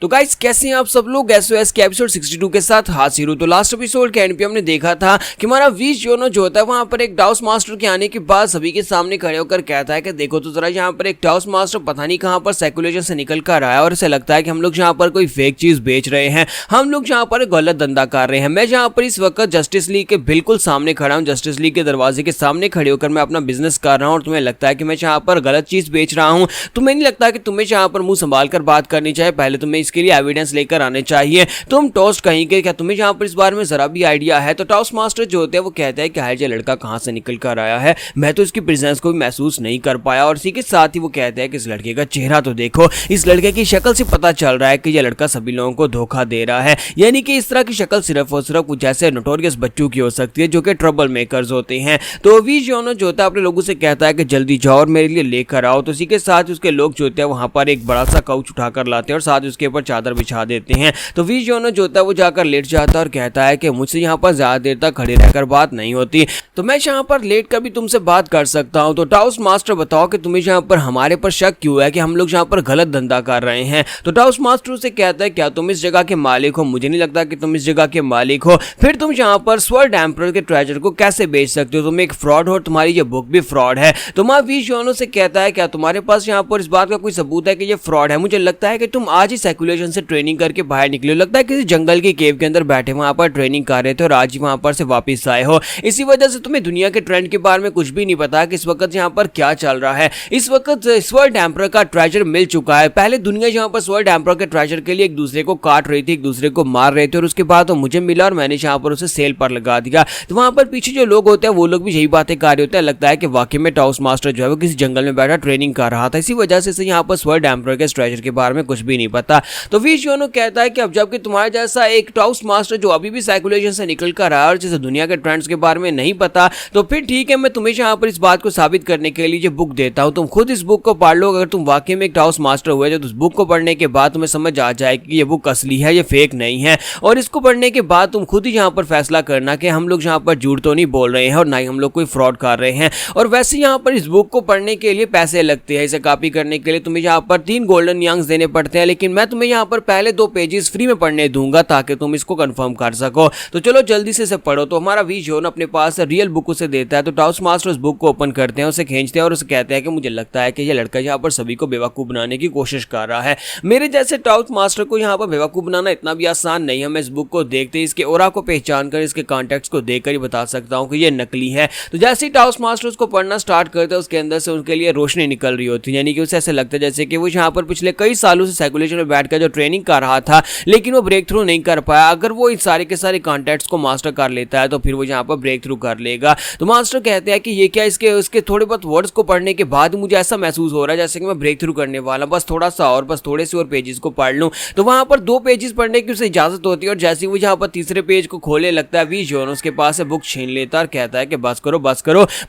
तो गाइस कैसे हैं आप सब लोग। एसओएस के एपिसोड 62 के साथ हाजिर हूं। तो लास्ट एपिसोड के एंड पे हमने देखा था कि हमारा वीज जोनो जो होता है वहां पर एक टाउस मास्टर के आने के बाद सभी के सामने खड़े होकर कहता है कि देखो तो जरा यहाँ पर एक टाउस मास्टर पता नहीं कहां पर सर्कुलेशन से निकल कर आया और ऐसा लगता है कि हम लोग यहाँ पर कोई फेक चीज बेच रहे हैं, हम लोग यहाँ पर गलत धंधा कर रहे हैं। मैं यहाँ पर इस वक्त जस्टिस लीग के बिल्कुल सामने खड़ा हूँ, जस्टिस लीग के दरवाजे के सामने खड़े होकर मैं अपना बिजनेस कर रहा हूँ और तुम्हें लगता है कि मैं यहाँ पर गलत चीज बेच रहा हूँ। तुम्हें नहीं लगता कि तुम्हें यहाँ पर मुंह संभाल कर बात करनी चाहिए, पहले तुम्हें इसके लिए एविडेंस लेकर आने चाहिए। तुम टोस्ट कहेंगे क्या तुम्हें यहाँ पर इस बारे में जरा भी आइडिया है? तो टाउस मास्टर जो होते हैं वो कहते हैं कि हाय ये लड़का कहाँ से निकल कर आया है, मैं तो इसकी प्रेजेंस को भी महसूस नहीं कर पाया। और इसी के साथ ही वो कहते हैं कि इस लड़के का चेहरा तो देखो, इस लड़के की शक्ल से पता चल रहा है कि यह लड़का सभी लोगों को धोखा दे रहा है। यानी कि इस तरह की शक्ल सिर्फ और सिर्फ कुछ ऐसे नोटोरियस बच्चों की हो सकती है जो कि ट्रबल मेकर्स होते हैं। तो वीज जोनो जो होता है अपने लोगों से कहता है कि जल्दी जाओ और मेरे लिए लेकर आओ। तो इसी के साथ उसके लोग जो होते हैं वहां पर एक बड़ा सा काउच उठाकर लाते हैं और साथ उसके ऊपर चादर बिछा देते हैं। तो वीज जोनो जो होता है वो जाकर लेट जाता है और कहता है कि मुझसे यहाँ पर ज्यादा देर तक खड़े रहकर बात नहीं होती, तो मैं यहाँ पर लेट कर भी तुमसे बात कर सकता हूँ। तो टाउस मास्टर बताओ कि तुम्हें यहाँ पर हमारे पर शक क्यों है कि हम लोग यहाँ पर गलत धंधा कर रहे हैं? तो टाउस मास्टर से कहता है क्या तुम इस जगह के मालिक हो? मुझे नहीं लगता कि तुम इस जगह के मालिक हो, फिर तुम यहाँ पर स्वर्ड एम्परर के ट्रेजर को कैसे बेच सकते हो? तुम एक फ्रॉड हो, तुम्हारी ये बुक भी फ्रॉड है। तो मैं वीज जोनो से कहता है क्या तुम्हारे पास यहाँ पर इस बात का कोई सबूत है कि ये फ्रॉड है? मुझे लगता है कि तुम आज ही सर्कुलेशन से ट्रेनिंग करके बाहर निकले हो, लगता है किसी जंगल की केव के अंदर बैठे वहां पर ट्रेनिंग कर रहे थे और आज ही वहां पर से वापस आए हो। इसी वजह से तुम्हें दुनिया के ट्रेंड के बारे में कुछ भी नहीं पता कि इस वक्त यहाँ पर क्या चल रहा है। इस वक्त स्वर्ड एम्परर का ट्रेजर मिल चुका है। पहले दुनिया यहाँ पर स्वर्ड एम्परर के ट्रेजर के लिए एक दूसरे को काट रही थी, एक दूसरे को मार रहे थे और उसके बाद तो मुझे मिला और मैंने यहाँ पर उसे सेल पर लगा दिया। तो वहां पर पीछे जो लोग होते हैं वो लोग भी यही बातें कर रहे होते हैं, लगता है कि वाकई में टाउस मास्टर जो है वो किसी जंगल में बैठा ट्रेनिंग कर रहा था। इसी वजह से यहाँ पर स्वर्ड एम्परर के ट्रेजर के बारे में कुछ भी नहीं पता। तो वीज जोनो कहता है कि अब जबकि तुम्हारे जैसा एक टाउस मास्टर जो अभी भी सर्कुलेशन से निकल कर रहा है और जैसे दुनिया के ट्रेंड्स के बारे में नहीं पता, तो फिर ठीक है, मैं तुम्हें यहाँ पर इस बात को साबित करने के लिए ये बुक देता हूँ। तुम खुद इस बुक को पढ़ लो। अगर तुम वाकई में एक टाउस मास्टर हुए तो उस बुक को पढ़ने के बाद तुम्हें समझ आ जाए कि ये बुक असली है, ये फेक नहीं है। और इसको पढ़ने के बाद तुम खुद ही यहाँ पर फैसला करना कि हम लोग यहाँ पर झूठ तो नहीं बोल रहे हैं और ना ही हम लोग कोई फ्रॉड कर रहे हैं। और वैसे यहाँ पर इस बुक को पढ़ने के लिए पैसे लगते हैं, इसे कॉपी करने के लिए तुम्हें यहाँ पर 3 गोल्डन यांग्स देने पड़ते हैं, लेकिन मैं तुम्हें यहाँ पर पहले 2 पेजेस फ्री में पढ़ने दूंगा ताकि तुम इसको कंफर्म कर सको। तो चलो जल्दी से इसे पढ़ो। तो हमारा वीज जोन अपने पास रियल बुक उसे देता है। तो टाउस मास्टर उस बुक को ओपन करते हैं, उसे खींचते हैं और उसे कहते हैं कि मुझे लगता है कि ये लड़का यहाँ पर सभी को बेवकूफ बनाने की कोशिश कर रहा है। मेरे जैसे टाउस मास्टर को यहाँ पर बेवकूफ बनाना इतना भी आसान नहीं है। मैं इस बुक को देखते ही इसके ओरा को पहचान कर, इसके कॉन्टेक्ट्स को देखकर ही बता सकता हूँ कि ये नकली है। तो जैसे ही टाउस मास्टर उसको पढ़ना स्टार्ट करते हैं उसके अंदर से उनके लिए रोशनी निकल रही होती है, यानी कि उसे ऐसे लगता है जैसे कि वो यहाँ पर पिछले कई सालों से सर्कुलेशन में बैठकर जो ट्रेनिंग कर रहा था लेकिन वो ब्रेक थ्रू नहीं कर पाया। अगर वो इन सारे के सारे कॉन्टेक्ट्स को मास्टर कर लेता है तो फिर वो यहाँ पर ब्रेक थ्रू कर लेगा। तो मास्टर कहते हैं कि ये क्या, इसके थोड़े बहुत वर्ड्स को पढ़ने के बाद मुझे ऐसा महसूस हो रहा है जैसे कि मैं ब्रेक थ्रू करने वाला, बस थोड़ा सा और, बस थोड़े से और पेजेस को पढ़ लूं। तो वहां पर 2 पेजेस पढ़ने की उसे इजाजत होती है और जैसे ही वो यहाँ पर तीसरे पेज को खोले लगता है वीज जोनो उसके पास से बुक छीन लेता और कहता है कि बस करो,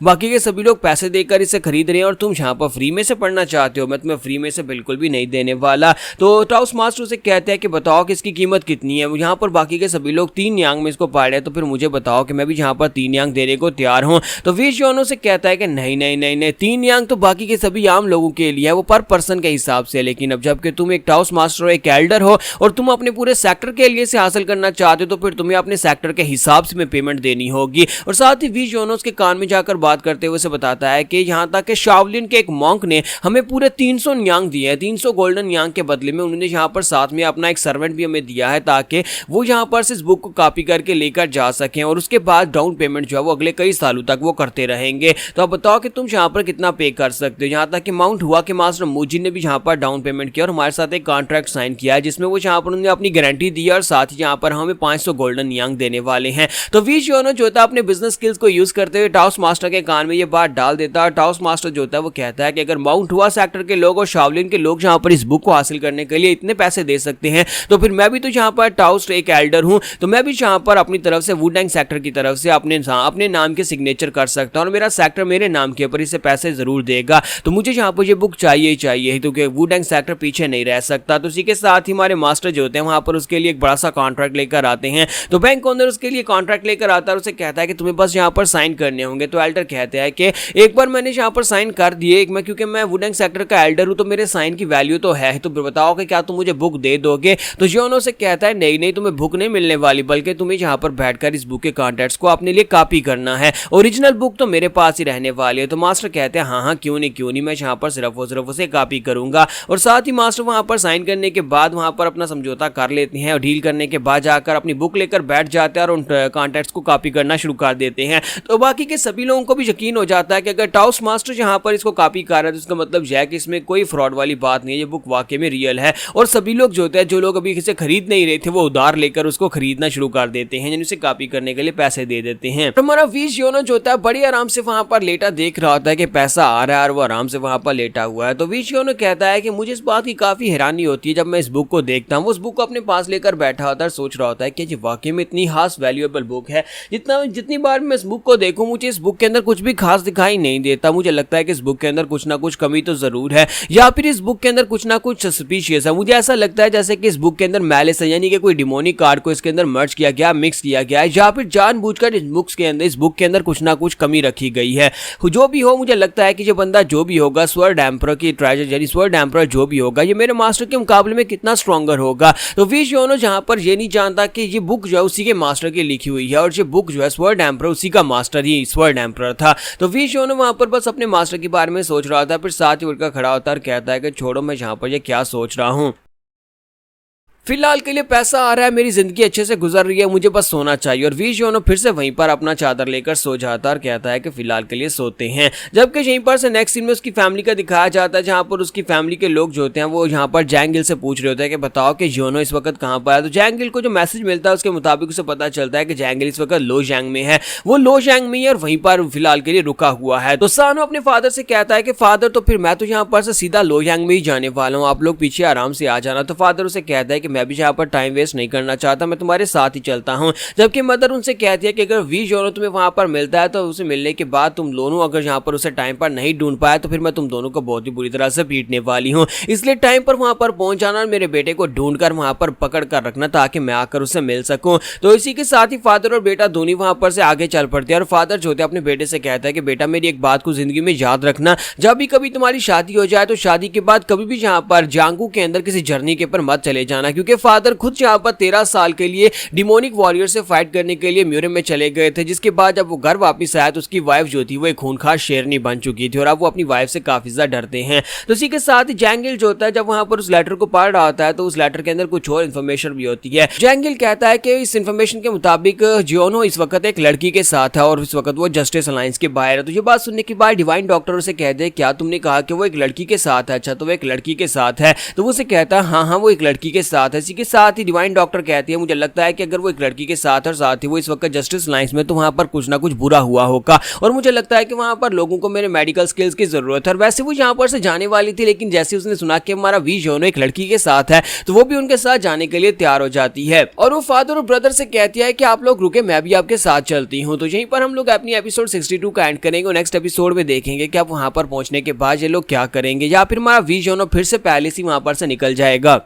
बाकी के सभी लोग पैसे देकर इसे खरीद रहे हैं और तुम यहाँ पर फ्री में से पढ़ना चाहते हो, मैं तुम्हें फ्री में से बिल्कुल भी नहीं देने वाला। तो टाउस मास्टर से कहते हैं कि बताओ कि इसकी कीमत कितनी है? यहाँ पर बाकी के सभी लोग 3 यांग में इसको पढ़ रहे हैं, तो फिर मुझे बताओ कि मैं भी यहाँ पर 3 यांग देने को तैयार हूँ। तो वीज जोनो से कहता है कि नहीं, 3 यांग तो बाकी के सभी आम लोगों के लिए है, वो पर पर्सन के हिसाब से। लेकिन अब जबकि तुम एक टाउस मास्टर हो, एक एल्डर हो और तुम अपने पूरे सेक्टर के लिए से हासिल करना चाहते हो, तो फिर तुम्हें अपने सेक्टर के हिसाब से में पेमेंट देनी होगी। और साथ ही वीज जोनो के कान में जाकर बात करते हुए उसे बताता है कि यहाँ तक कि शाओलिन के एक मॉन्क ने हमें पूरे 300 यांग दिए हैं, 300 गोल्डन यांग के बदले में उन्होंने यहाँ पर साथ में अपना एक सर्वेंट भी हमें दिया है ताकि वो यहाँ पर से इस बुक को कॉपी करके लेकर जा सकें और उसके बाद डाउन पेमेंट जो है वो अगले कई सालों तक वो करते रहेंगे। तो अब बताओ कि तुम यहाँ पर कितना पे कर सकते हो? यहाँ तक कि माउंट हुआ के मास्टर मूजी ने भी यहाँ पर डाउन पेमेंट किया और हमारे साथ एक कॉन्ट्रैक्ट साइन किया है जिसमें वो यहाँ पर उन्होंने अपनी गारंटी दी और साथ ही यहाँ पर हमें 500 गोल्डन यांग देने वाले हैं। तो वीज जोनो जो होता है अपने बिजनेस स्किल्स को यूज करते हुए टाउस मास्टर के कान में ये बात डाल देता है। टाउस मास्टर जो होता है वो कहता है कि अगर माउंट हुआ सेक्टर के लोग और शाओलिन के लोग यहाँ पर इस बुक को हासिल करने के लिए इतने पैसे दे सकते हैं तो फिर मैं भी तो यहाँ पर टाउस एक एल्डर हूँ, तो मैं भी यहाँ पर अपनी तरफ से वुडेंग सेक्टर की तरफ से अपने नाम के सिग्नेचर कर सकता हूँ और मेरा सेक्टर मेरे नाम के ऊपर इसे पैसे जरूर देगा। तो मुझे यहाँ पर ये बुक चाहिए ही चाहिए क्योंकि वुडेंग सेक्टर पीछे नहीं रह सकता। तो इसी के साथ ही हमारे मास्टर जो होते हैं वहां पर उसके लिए एक बड़ा सा कॉन्ट्रैक्ट लेकर आते हैं। तो बैंक ओनर उसके लिए कॉन्ट्रैक्ट लेकर आता है और उसे कहता है कि तुम्हें बस यहाँ पर साइन करने होंगे। तो एल्डर कहते हैं कि एक बार मैंने यहाँ पर साइन कर दिए, क्योंकि मैं वुडेंग सेक्टर का एल्डर हूँ तो मेरे साइन की वैल्यू तो है, तो बताओ कि क्या तुम मुझे बुक दे दोगे? तो जियोनो से कहता है नहीं नहीं, तुम्हें बुक नहीं मिलने वाली, बल्कि तुम्हें यहाँ पर बैठकर इस बुक के कंटेंट्स को अपने लिए कॉपी करना है। ओरिजिनल बुक तो मेरे पास ही रहने वाली है। तो मास्टर कहते हैं हाँ हाँ क्यों नहीं, मैं यहाँ पर सिर्फ और सिर्फ उसे कॉपी करूंगा। और साथ ही मास्टर वहाँ पर साइन करने के बाद वहाँ पर अपना समझौता कर लेते हैं और डील करने के बाद जाकर अपनी बुक लेकर बैठ जाते हैं और उन कंटेंट्स को कॉपी करना शुरू कर देते हैं। तो बाकी के सभी लोगों को भी यकीन हो जाता है कि अगर टाउस मास्टर यहाँ पर इसको कॉपी कर रहा है तो इसका मतलब यह है कि इसमें कोई फ्रॉड वाली बात नहीं है, ये बुक वाकई में रियल है। और सभी लोग जो होते हैं, जो लोग अभी इसे खरीद नहीं रहे थे, वो उधार लेकर उसको खरीदना शुरू कर देते हैं, यानी उसे कॉपी करने के लिए पैसे दे देते हैं। तो हमारा वी जियोनो जो होता है बड़ी आराम से वहां पर लेटा देख रहा होता है कि पैसा आ रहा है और वो आराम से वहां पर लेटा हुआ है। तो वी जियोनो कहता है कि मुझे इस बात की काफी हैरानी होती है जब मैं इस बुक को देखता हूँ। उस बुक को अपने पास लेकर बैठा होता है, सोच रहा होता है कि ये वाकई में इतनी खास वैल्यूएबल बुक है। जितनी बार मैं इस बुक को देखूं, मुझे इस बुक के अंदर कुछ भी खास दिखाई नहीं देता। मुझे लगता है कि इस बुक के अंदर कुछ ना कुछ कमी तो जरूर है, या फिर इस बुक के अंदर कुछ ना कुछ सस्पिशियस है। मुझे ऐसा लगता है जैसे कि इस बुक के अंदर मैलिस है, यानी कि कोई डिमोनिक कार्ड को इसके अंदर मर्ज किया गया, मिक्स किया गया है, या फिर जानबूझकर इस बुक के अंदर कुछ ना कुछ कमी रखी गई है। जो भी हो, मुझे लगता है कि ये बंदा जो भी होगा, स्वर्ड एम्परर की ट्रेजर यानी स्वर्ड एम्परर जो भी होगा, ये मेरे मास्टर के मुकाबले में कितना स्ट्रॉन्गर होगा। तो वी जियोनो जहां पर ये नहीं जानता कि ये बुक जो है उसी के मास्टर की लिखी हुई है, और ये बुक जो है स्वर्ड एम्परर उसी का मास्टर ही स्वर्ड एम्परर था। तो वी जियोनो वहां पर बस अपने मास्टर के बारे में सोच रहा था, फिर साथ ही उड़कर खड़ा होता है और कहता है कि छोड़ो, मैं यहाँ पर ये क्या सोच रहा हूँ, फिलहाल के लिए पैसा आ रहा है, मेरी जिंदगी अच्छे से गुजर रही है, मुझे बस सोना चाहिए। और वी जियोनो फिर से वहीं पर अपना चादर लेकर सो जाता है और कहता है कि फिलहाल के लिए सोते हैं। जबकि यहीं पर से नेक्स्ट सीन में उसकी फैमिली का दिखाया जाता है, जहां पर उसकी फैमिली के लोग जो होते हैं वो यहाँ पर जैंगिल से पूछ रहे होते हैं कि बताओ कि जियोनो इस वक्त कहाँ पर है। तो जैंगिल को जो मैसेज मिलता है उसके मुताबिक उसे पता चलता है कि जैंगिल इस वक्त लोजैंग में है, वो लोजैंग में है और वहीं पर फिलहाल के लिए रुका हुआ है। तो सानो अपने फादर से कहता है कि फादर, तो फिर मैं तो यहाँ पर से सीधा लोजैंग में ही जाने वाला हूँ, आप लोग पीछे आराम से आ जाना। तो फादर उसे कहता है कि मैं भी यहाँ पर टाइम वेस्ट नहीं करना चाहता, मैं तुम्हारे साथ ही चलता हूं। जबकि मदर उनसे कहती है कि अगर वी जियोनो तुम्हें वहां पर मिलता है तो उसे मिलने के बाद तुम दोनों अगर यहां पर उसे टाइम पर नहीं ढूंढ पाए तो फिर मैं तुम दोनों को बहुत ही बुरी तरह से पीटने वाली हूं, इसलिए टाइम पर वहां पर पहुंच जाना और मेरे बेटे को ढूंढकर वहां पर पकड़ कर रखना ताकि मैं आकर उससे मिल सकूं। तो इसी के साथ ही फादर और बेटा दोनों वहां पर से आगे चल पड़ते हैं और फादर जो होते हैं अपने बेटे से कहता है कि बेटा मेरी एक बात को जिंदगी में याद रखना, जब भी कभी तुम्हारी शादी हो जाए तो शादी के बाद कभी भी यहाँ पर जांगू के अंदर किसी जर्नी के ऊपर मत चले जाना, क्योंकि फादर खुद यहाँ पर 13 साल के लिए डिमोनिक वॉरियर से फाइट करने के लिए म्यूरियम में चले गए थे, जिसके बाद जब वो घर वापस आया तो उसकी वाइफ जो थी वो एक खूंखार शेरनी बन चुकी थी और अब वो अपनी वाइफ से काफी ज्यादा डरते हैं। तो इसी के साथ ही जैंगिल जो होता है जब वहां पर उस लेटर को पढ़ रहा होता है तो उस लेटर के अंदर कुछ और इन्फॉर्मेशन भी होती है। जैंगिल कहता है कि इस इन्फॉर्मेशन के मुताबिक जियोनो इस वक्त एक लड़की के साथ है और इस वक्त वो जस्टिस अलायंस के बाहर है। तो ये बात सुनने के बाद डिवाइन डॉक्टर उसे कहते हैं क्या तुमने कहा कि वो एक लड़की के साथ है? अच्छा, तो वो एक लड़की के साथ है। तो वो उसे कहता है हाँ हाँ वो एक लड़की के साथ है। इसी के साथ ही डिवाइन डॉक्टर कहती है मुझे लगता है कि अगर वो एक लड़की के साथ और साथ ही वो इस वक्त जस्टिस लाइंस में तो वहां पर कुछ ना कुछ बुरा हुआ होगा और मुझे लगता है कि वहां पर लोगों को मेरे मेडिकल स्किल्स की जरूरत है। और वैसे वो यहाँ पर से जाने वाली थी, लेकिन जैसे उसने सुना कि हमारा वी जियोनो एक लड़की के साथ है तो वो भी उनके साथ जाने के लिए तैयार हो जाती है और वो फादर और ब्रदर से कहती है कि आप लोग रुके, मैं भी आपके साथ चलती हूँ। तो यहीं पर हम लोग अपनी एपिसोड 62 का एंड करेंगे और नेक्स्ट एपिसोड में देखेंगे कि अब वहां पर पहुंचने के बाद ये लोग क्या करेंगे या फिर हमारा वी जियोनो फिर से पहले से वहां पर से निकल जाएगा।